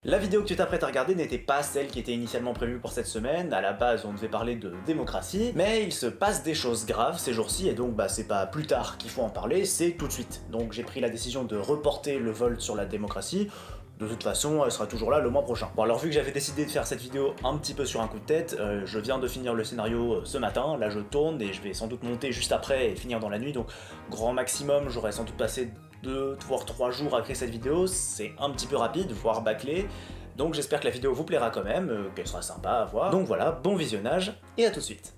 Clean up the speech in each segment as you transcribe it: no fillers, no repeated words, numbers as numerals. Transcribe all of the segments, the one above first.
La vidéo que tu t'apprêtes à regarder n'était pas celle qui était initialement prévue pour cette semaine, à la base on devait parler de démocratie, mais il se passe des choses graves ces jours-ci et donc c'est pas plus tard qu'il faut en parler, c'est tout de suite. Donc j'ai pris la décision de reporter le vote sur la démocratie. De toute façon, elle sera toujours là le mois prochain. Bon alors vu que j'avais décidé de faire cette vidéo un petit peu sur un coup de tête, je viens de finir le scénario ce matin, là je tourne et je vais sans doute monter juste après et finir dans la nuit, donc grand maximum j'aurais sans doute passé 2 voire 3 jours à créer cette vidéo, c'est un petit peu rapide, voire bâclé, donc j'espère que la vidéo vous plaira quand même, qu'elle sera sympa à voir. Donc voilà, bon visionnage et à tout de suite.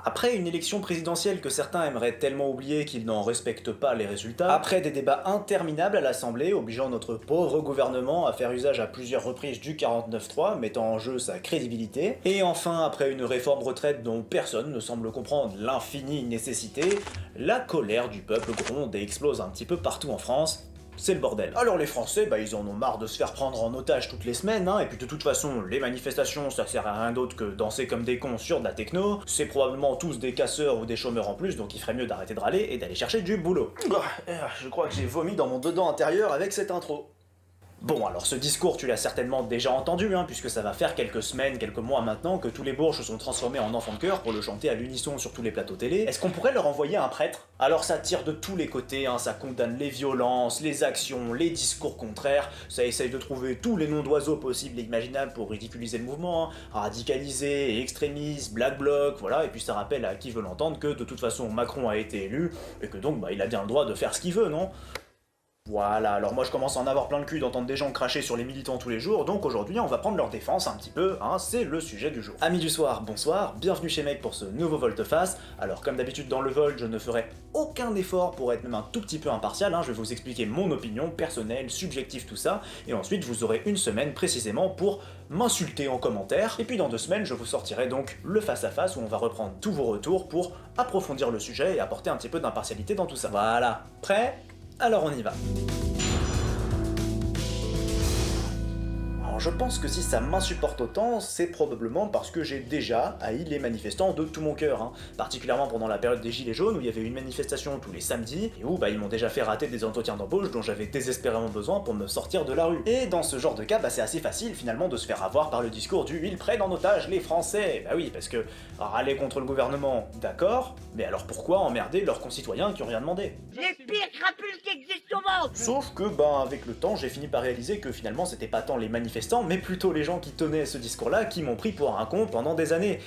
Après une élection présidentielle que certains aimeraient tellement oublier qu'ils n'en respectent pas les résultats, après des débats interminables à l'Assemblée obligeant notre pauvre gouvernement à faire usage à plusieurs reprises du 49.3, mettant en jeu sa crédibilité, et enfin après une réforme retraite dont personne ne semble comprendre l'infinie nécessité, la colère du peuple gronde et explose un petit peu partout en France. C'est le bordel. Alors les Français, ils en ont marre de se faire prendre en otage toutes les semaines, et puis de toute façon, les manifestations, ça sert à rien d'autre que danser comme des cons sur de la techno, c'est probablement tous des casseurs ou des chômeurs en plus, donc il ferait mieux d'arrêter de râler et d'aller chercher du boulot. Je crois que j'ai vomi dans mon dedans intérieur avec cette intro. Bon, alors ce discours, tu l'as certainement déjà entendu, puisque ça va faire quelques semaines, quelques mois maintenant que tous les bourges se sont transformés en enfants de chœur pour le chanter à l'unisson sur tous les plateaux télé. Est-ce qu'on pourrait leur envoyer un prêtre? Alors ça tire de tous les côtés, ça condamne les violences, les actions, les discours contraires, ça essaye de trouver tous les noms d'oiseaux possibles et imaginables pour ridiculiser le mouvement, radicaliser, extrémisme, black bloc, voilà, et puis ça rappelle à qui veut l'entendre que de toute façon Macron a été élu, et que donc il a bien le droit de faire ce qu'il veut, non? Voilà, alors moi je commence à en avoir plein le cul d'entendre des gens cracher sur les militants tous les jours, donc aujourd'hui on va prendre leur défense un petit peu, c'est le sujet du jour. Amis du soir, bonsoir, bienvenue chez Mec pour ce nouveau Volte-Face. Alors comme d'habitude dans le Volt, je ne ferai aucun effort pour être même un tout petit peu impartial, je vais vous expliquer mon opinion personnelle, subjective, tout ça, et ensuite vous aurez une semaine précisément pour m'insulter en commentaire, et puis dans 2 semaines je vous sortirai donc le face-à-face où on va reprendre tous vos retours pour approfondir le sujet et apporter un petit peu d'impartialité dans tout ça. Voilà, prêt? Alors on y va. Alors je pense que si ça m'insupporte autant, c'est probablement parce que j'ai déjà haï les manifestants de tout mon cœur, particulièrement pendant la période des Gilets jaunes où il y avait une manifestation tous les samedis, et où ils m'ont déjà fait rater des entretiens d'embauche dont j'avais désespérément besoin pour me sortir de la rue. Et dans ce genre de cas, c'est assez facile finalement de se faire avoir par le discours du « ils prennent en otage les Français ». Bah oui, parce que râler contre le gouvernement, d'accord, mais alors pourquoi emmerder leurs concitoyens qui ont rien demandé? Les pires crapules qui existent au monde! Sauf que, avec le temps, j'ai fini par réaliser que finalement c'était pas tant les manifestants, mais plutôt les gens qui tenaient ce discours-là qui m'ont pris pour un con pendant des années.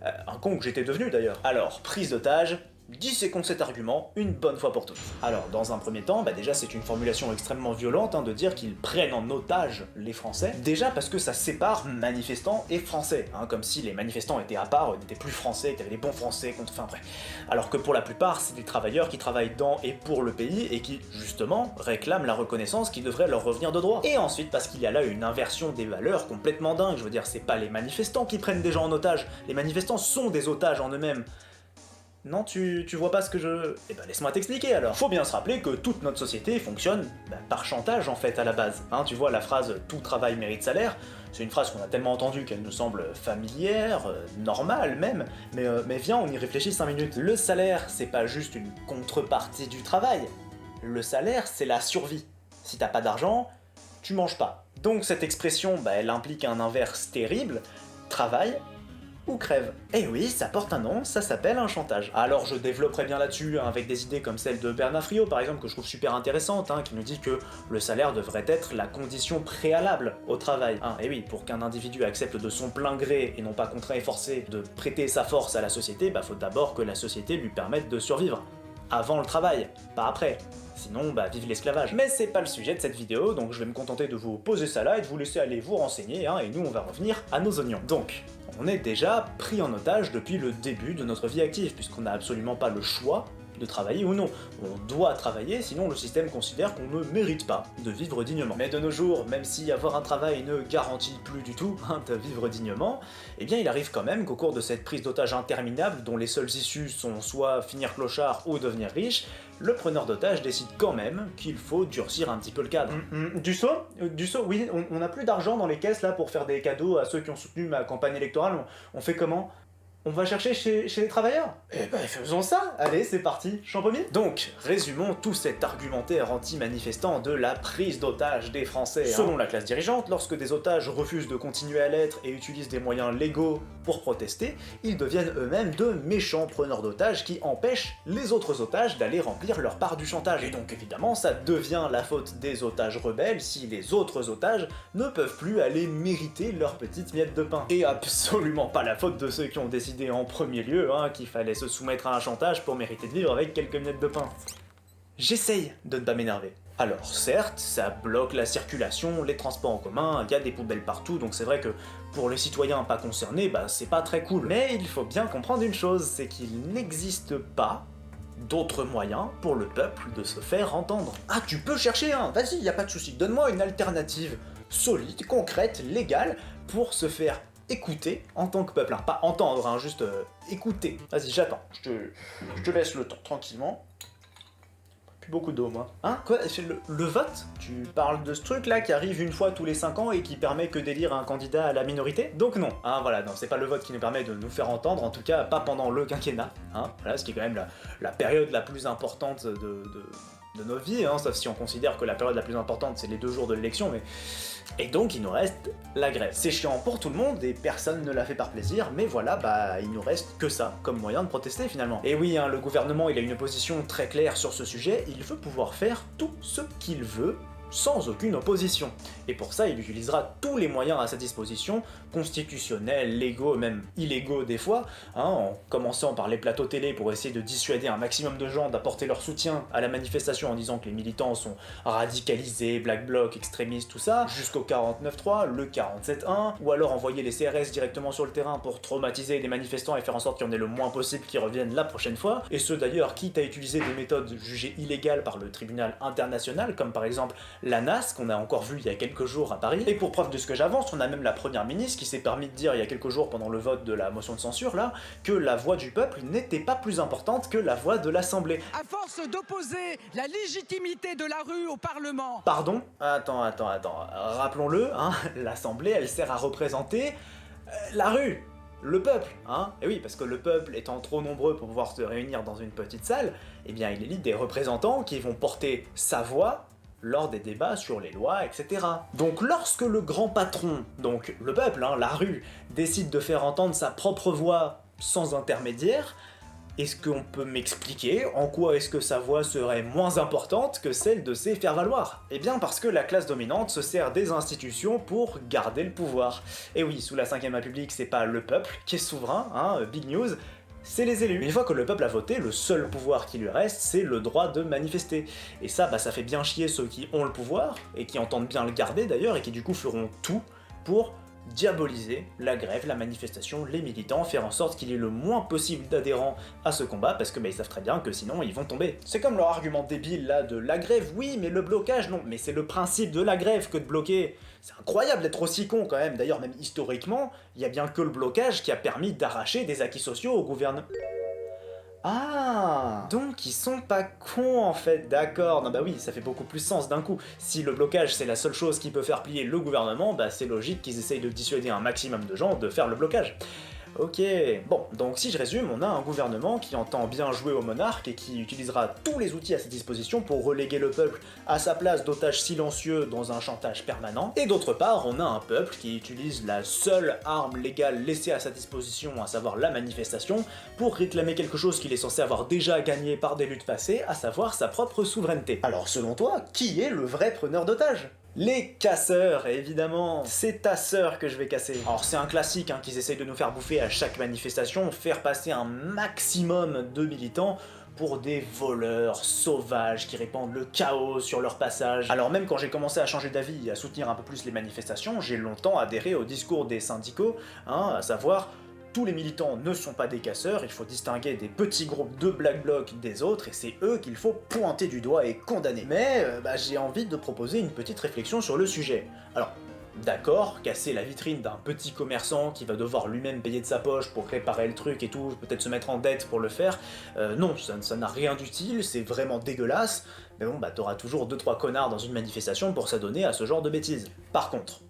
Un con que j'étais devenu d'ailleurs. Alors, prise d'otage, disséquons cet argument une bonne fois pour toutes. Alors, dans un premier temps, déjà c'est une formulation extrêmement violente de dire qu'ils prennent en otage les Français. Déjà parce que ça sépare manifestants et Français, comme si les manifestants étaient à part, n'étaient plus Français, qu'il y avait des bons Français contre... Enfin bref. Alors que pour la plupart, c'est des travailleurs qui travaillent dans et pour le pays et qui, justement, réclament la reconnaissance qui devrait leur revenir de droit. Et ensuite parce qu'il y a là une inversion des valeurs complètement dingue, je veux dire, c'est pas les manifestants qui prennent des gens en otage, les manifestants sont des otages en eux-mêmes. Non, tu vois pas ce que je... Eh laisse-moi t'expliquer alors. Faut bien se rappeler que toute notre société fonctionne par chantage en fait à la base. Tu vois la phrase « tout travail mérite salaire », c'est une phrase qu'on a tellement entendue qu'elle nous semble familière, normale même, mais viens on y réfléchit 5 minutes. Le salaire, c'est pas juste une contrepartie du travail. Le salaire, c'est la survie. Si t'as pas d'argent, tu manges pas. Donc cette expression, elle implique un inverse terrible, travail ou crève. Et oui, ça porte un nom, ça s'appelle un chantage. Alors je développerai bien là-dessus, avec des idées comme celle de Bernard Friot par exemple, que je trouve super intéressante, qui nous dit que le salaire devrait être la condition préalable au travail. Et oui, pour qu'un individu accepte de son plein gré, et non pas contraint et forcé, de prêter sa force à la société, faut d'abord que la société lui permette de survivre. Avant le travail, pas après. Sinon, vive l'esclavage. Mais c'est pas le sujet de cette vidéo, donc je vais me contenter de vous poser ça là et de vous laisser aller vous renseigner, et nous on va revenir à nos oignons. Donc, on est déjà pris en otage depuis le début de notre vie active, puisqu'on n'a absolument pas le choix de travailler ou non. On doit travailler, sinon le système considère qu'on ne mérite pas de vivre dignement. Mais de nos jours, même si avoir un travail ne garantit plus du tout de vivre dignement, il arrive quand même qu'au cours de cette prise d'otage interminable, dont les seules issues sont soit finir clochard ou devenir riche, le preneur d'otage décide quand même qu'il faut durcir un petit peu le cadre. Dussault, oui, on n'a plus d'argent dans les caisses là pour faire des cadeaux à ceux qui ont soutenu ma campagne électorale, on fait comment ? On va chercher chez les travailleurs? Eh ben faisons ça. Allez, c'est parti, Champomy. Donc, résumons tout cet argumentaire anti-manifestant de la prise d'otages des Français. Selon la classe dirigeante, lorsque des otages refusent de continuer à l'être et utilisent des moyens légaux pour protester, ils deviennent eux-mêmes de méchants preneurs d'otages qui empêchent les autres otages d'aller remplir leur part du chantage. Et donc évidemment, ça devient la faute des otages rebelles si les autres otages ne peuvent plus aller mériter leur petite miette de pain. Et absolument pas la faute de ceux qui ont décidé en premier lieu qu'il fallait se soumettre à un chantage pour mériter de vivre avec quelques miettes de pain. J'essaye de ne pas m'énerver. Alors certes, ça bloque la circulation, les transports en commun, il y a des poubelles partout, donc c'est vrai que pour les citoyens pas concernés, c'est pas très cool. Mais il faut bien comprendre une chose, c'est qu'il n'existe pas d'autres moyens pour le peuple de se faire entendre. Ah, tu peux chercher un, vas-y, y a pas de souci, donne-moi une alternative solide, concrète, légale, pour se faire écouter en tant que peuple. Pas entendre, juste écouter. Vas-y, j'attends, je te laisse le temps, tranquillement. Plus beaucoup d'eau, moi. Hein? Quoi? Le vote? Tu parles de ce truc-là qui arrive une fois tous les 5 ans et qui permet que d'élire un candidat à la minorité? Donc non. Voilà, non, c'est pas le vote qui nous permet de nous faire entendre, en tout cas pas pendant le quinquennat. Voilà, ce qui est quand même la période la plus importante de nos vies, sauf si on considère que la période la plus importante c'est les 2 jours de l'élection, mais... Et donc il nous reste la grève. C'est chiant pour tout le monde et personne ne l'a fait par plaisir, mais voilà, il nous reste que ça comme moyen de protester finalement. Et oui, le gouvernement il a une position très claire sur ce sujet, il veut pouvoir faire tout ce qu'il veut sans aucune opposition. Et pour ça, il utilisera tous les moyens à sa disposition, constitutionnels, légaux, même illégaux des fois, en commençant par les plateaux télé pour essayer de dissuader un maximum de gens d'apporter leur soutien à la manifestation en disant que les militants sont radicalisés, black bloc, extrémistes, tout ça, jusqu'au 49.3, le 47.1, ou alors envoyer les CRS directement sur le terrain pour traumatiser des manifestants et faire en sorte qu'il y en ait le moins possible qui reviennent la prochaine fois, et ce d'ailleurs quitte à utiliser des méthodes jugées illégales par le tribunal international, comme par exemple la NAS, qu'on a encore vu il y a quelques jours à Paris. Et pour preuve de ce que j'avance, on a même la première ministre qui s'est permis de dire il y a quelques jours pendant le vote de la motion de censure là, que la voix du peuple n'était pas plus importante que la voix de l'Assemblée. À force d'opposer la légitimité de la rue au Parlement... Pardon? Attends, rappelons-le, l'Assemblée elle sert à représenter la rue, le peuple, Et oui, parce que le peuple étant trop nombreux pour pouvoir se réunir dans une petite salle, eh bien il élit des représentants qui vont porter sa voix lors des débats sur les lois, etc. Donc lorsque le grand patron, donc le peuple, la rue, décide de faire entendre sa propre voix sans intermédiaire, est-ce qu'on peut m'expliquer en quoi est-ce que sa voix serait moins importante que celle de ses faire-valoir? Eh bien parce que la classe dominante se sert des institutions pour garder le pouvoir. Et oui, sous la 5ème République, c'est pas le peuple qui est souverain, big news, c'est les élus. Une fois que le peuple a voté, le seul pouvoir qui lui reste, c'est le droit de manifester. Et ça, ça fait bien chier ceux qui ont le pouvoir, et qui entendent bien le garder d'ailleurs, et qui du coup feront tout pour diaboliser la grève, la manifestation, les militants, faire en sorte qu'il y ait le moins possible d'adhérents à ce combat, parce que ils savent très bien que sinon ils vont tomber. C'est comme leur argument débile là de la grève, oui mais le blocage non, mais c'est le principe de la grève que de bloquer. C'est incroyable d'être aussi con quand même, d'ailleurs même historiquement, il y a bien que le blocage qui a permis d'arracher des acquis sociaux au gouvernement. Ah, donc ils sont pas cons en fait, d'accord. Non oui, ça fait beaucoup plus sens d'un coup. Si le blocage c'est la seule chose qui peut faire plier le gouvernement, c'est logique qu'ils essayent de dissuader un maximum de gens de faire le blocage. Ok, bon, donc si je résume, on a un gouvernement qui entend bien jouer au monarque et qui utilisera tous les outils à sa disposition pour reléguer le peuple à sa place d'otage silencieux dans un chantage permanent, et d'autre part, on a un peuple qui utilise la seule arme légale laissée à sa disposition, à savoir la manifestation, pour réclamer quelque chose qu'il est censé avoir déjà gagné par des luttes passées, à savoir sa propre souveraineté. Alors selon toi, qui est le vrai preneur d'otages ? Les casseurs, évidemment. C'est ta sœur que je vais casser. Alors c'est un classique qu'ils essayent de nous faire bouffer à chaque manifestation, faire passer un maximum de militants pour des voleurs sauvages qui répandent le chaos sur leur passage. Alors même quand j'ai commencé à changer d'avis et à soutenir un peu plus les manifestations, j'ai longtemps adhéré au discours des syndicaux, à savoir tous les militants ne sont pas des casseurs, il faut distinguer des petits groupes de black bloc des autres, et c'est eux qu'il faut pointer du doigt et condamner. Mais j'ai envie de proposer une petite réflexion sur le sujet. Alors, d'accord, casser la vitrine d'un petit commerçant qui va devoir lui-même payer de sa poche pour réparer le truc et tout, peut-être se mettre en dette pour le faire, non, ça n'a rien d'utile, c'est vraiment dégueulasse, mais bon, t'auras toujours 2-3 connards dans une manifestation pour s'adonner à ce genre de bêtises. Par contre,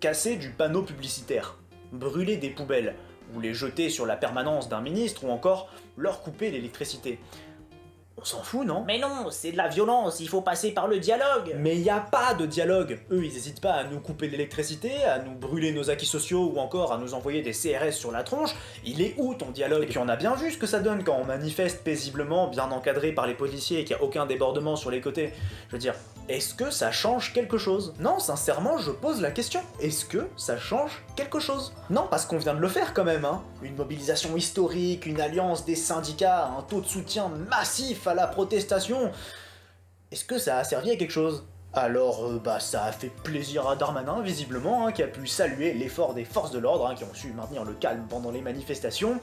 casser du panneau publicitaire, brûler des poubelles, ou les jeter sur la permanence d'un ministre, ou encore leur couper l'électricité. On s'en fout, non? Mais non, c'est de la violence, il faut passer par le dialogue. Mais y a pas de dialogue. Eux, ils hésitent pas à nous couper l'électricité, à nous brûler nos acquis sociaux ou encore à nous envoyer des CRS sur la tronche. Il est où ton dialogue? Et puis on a bien vu ce que ça donne quand on manifeste paisiblement, bien encadré par les policiers et qu'il n'y a aucun débordement sur les côtés. Je veux dire, est-ce que ça change quelque chose? Non, sincèrement, je pose la question. Est-ce que ça change quelque chose? Non, parce qu'on vient de le faire quand même, hein. Une mobilisation historique, une alliance des syndicats, un taux de soutien massif à la protestation. Est-ce que ça a servi à quelque chose? Alors, ça a fait plaisir à Darmanin, visiblement, hein, qui a pu saluer l'effort des forces de l'ordre, hein, qui ont su maintenir le calme pendant les manifestations.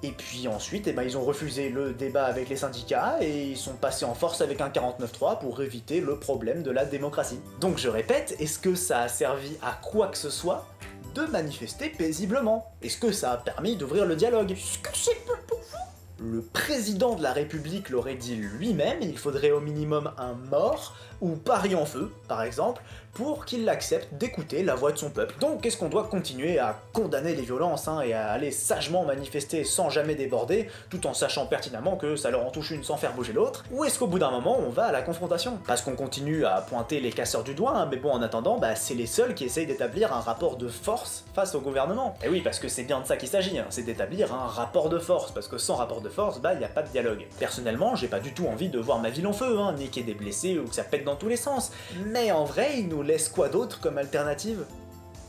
Et puis ensuite, ils ont refusé le débat avec les syndicats et ils sont passés en force avec un 49.3 pour éviter le problème de la démocratie. Donc je répète, est-ce que ça a servi à quoi que ce soit de manifester paisiblement? Est-ce que ça a permis d'ouvrir le dialogue? Est-ce que c'est pas pour vous? Le président de la République l'aurait dit lui-même, il faudrait au minimum un mort, ou Paris en feu, par exemple, pour qu'il accepte d'écouter la voix de son peuple. Donc est-ce qu'on doit continuer à condamner les violences, hein, et à aller sagement manifester sans jamais déborder, tout en sachant pertinemment que ça leur en touche une sans faire bouger l'autre? Ou est-ce qu'au bout d'un moment, on va à la confrontation? Parce qu'on continue à pointer les casseurs du doigt, hein, mais bon, en attendant, c'est les seuls qui essayent d'établir un rapport de force face au gouvernement. Et oui, parce que c'est bien de ça qu'il s'agit, hein, c'est d'établir un rapport de force, parce que sans rapport de force, y a pas de dialogue. Personnellement, j'ai pas du tout envie de voir ma ville en feu, hein, ni qu'il y ait des blessés ou que ça pète dans tous les sens. Mais en vrai, ils nous laissent quoi d'autre comme alternative?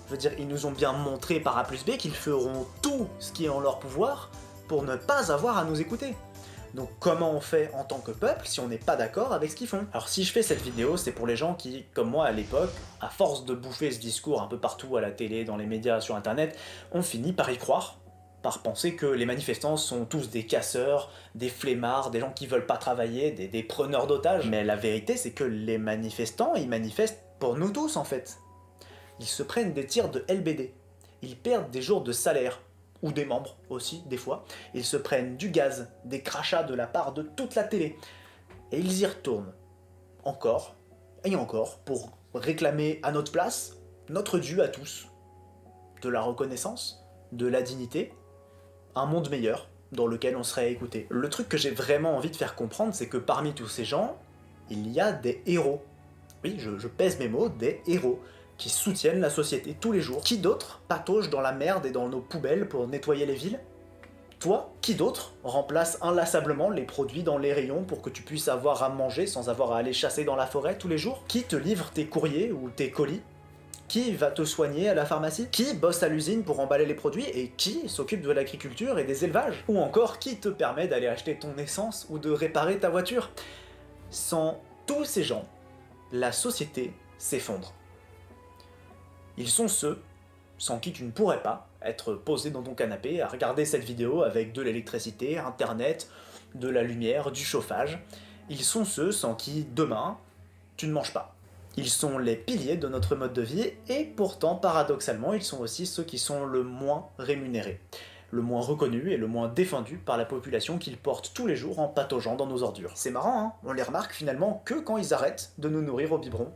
Je veux dire, ils nous ont bien montré par A plus B qu'ils feront tout ce qui est en leur pouvoir pour ne pas avoir à nous écouter. Donc comment on fait en tant que peuple si on n'est pas d'accord avec ce qu'ils font? Alors si je fais cette vidéo, c'est pour les gens qui, comme moi à l'époque, à force de bouffer ce discours un peu partout à la télé, dans les médias, sur internet, ont fini par y croire, par penser que les manifestants sont tous des casseurs, des flemmards, des gens qui veulent pas travailler, des preneurs d'otages. Mais la vérité, c'est que les manifestants, ils manifestent pour nous tous en fait. Ils se prennent des tirs de LBD, ils perdent des jours de salaire, ou des membres aussi, des fois. Ils se prennent du gaz, des crachats de la part de toute la télé. Et ils y retournent, encore, et encore, pour réclamer à notre place, notre dû à tous. De la reconnaissance, de la dignité, un monde meilleur, dans lequel on serait écouté. Le truc que j'ai vraiment envie de faire comprendre, c'est que parmi tous ces gens, il y a des héros. Oui, je pèse mes mots, des héros, qui soutiennent la société tous les jours. Qui d'autre patauge dans la merde et dans nos poubelles pour nettoyer les villes? Toi, qui d'autre remplace inlassablement les produits dans les rayons pour que tu puisses avoir à manger sans avoir à aller chasser dans la forêt tous les jours? Qui te livre tes courriers ou tes colis? Qui va te soigner à la pharmacie? Qui bosse à l'usine pour emballer les produits? Et qui s'occupe de l'agriculture et des élevages? Ou encore, qui te permet d'aller acheter ton essence ou de réparer ta voiture? Sans tous ces gens, la société s'effondre. Ils sont ceux sans qui tu ne pourrais pas être posé dans ton canapé à regarder cette vidéo avec de l'électricité, internet, de la lumière, du chauffage. Ils sont ceux sans qui, demain, tu ne manges pas. Ils sont les piliers de notre mode de vie, et pourtant, paradoxalement, ils sont aussi ceux qui sont le moins rémunérés, le moins reconnus et le moins défendus par la population qu'ils portent tous les jours en pataugeant dans nos ordures. C'est marrant, hein, on les remarque finalement que quand ils arrêtent de nous nourrir au biberon.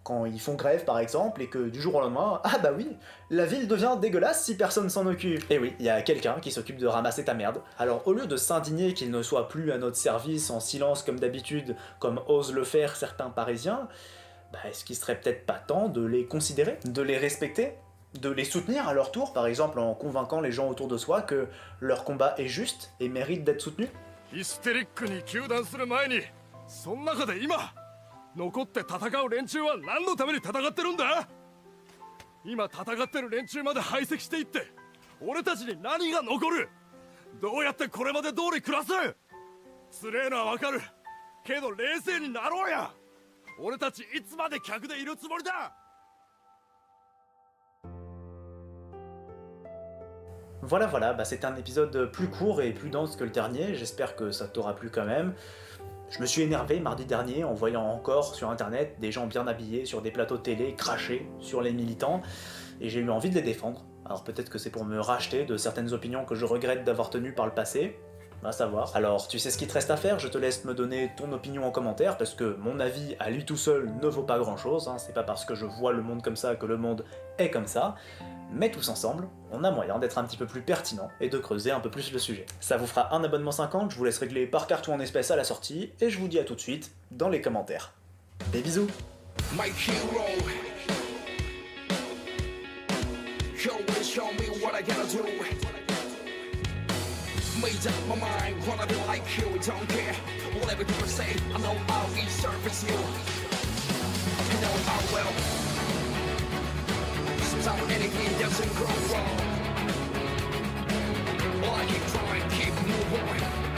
Quand ils font grève par exemple, et que du jour au lendemain, ah bah oui, la ville devient dégueulasse si personne s'en occupe. Et oui, il y a quelqu'un qui s'occupe de ramasser ta merde. Alors au lieu de s'indigner qu'ils ne soient plus à notre service en silence comme d'habitude, comme osent le faire certains Parisiens, est-ce qu'il serait peut-être pas temps de les considérer, de les respecter, de les soutenir à leur tour, par exemple en convainquant les gens autour de soi que leur combat est juste et mérite d'être soutenu? 残って戦う連中は何のために戦ってるんだ？今戦ってる連中まで排斥していって俺たちに何が残る？どうやってこれまで通り暮らす？つれえのはわかるけど冷静になろうや。俺たちいつまで客でいるつもりだ。 Voilà, c'est un épisode plus court et plus dense que le dernier, j'espère que ça t'aura plu quand même. Je me suis énervé mardi dernier en voyant encore sur internet des gens bien habillés sur des plateaux de télé cracher sur les militants, et j'ai eu envie de les défendre. Alors peut-être que c'est pour me racheter de certaines opinions que je regrette d'avoir tenues par le passé, va savoir. Alors tu sais ce qu'il te reste à faire, je te laisse me donner ton opinion en commentaire, parce que mon avis à lui tout seul ne vaut pas grand chose, hein. C'est pas parce que je vois le monde comme ça que le monde est comme ça. Mais tous ensemble, on a moyen d'être un petit peu plus pertinent et de creuser un peu plus le sujet. Ça vous fera un abonnement 50, je vous laisse régler par carte ou en espèces à la sortie, et je vous dis à tout de suite dans les commentaires. Des bisous. My hero, show me what I gotta do. Made up my mind, wanna be like you, don't care. Whatever people say, I know I'll resurface you. I know I will. Sometimes anything doesn't go wrong. Well, I keep trying, keep moving.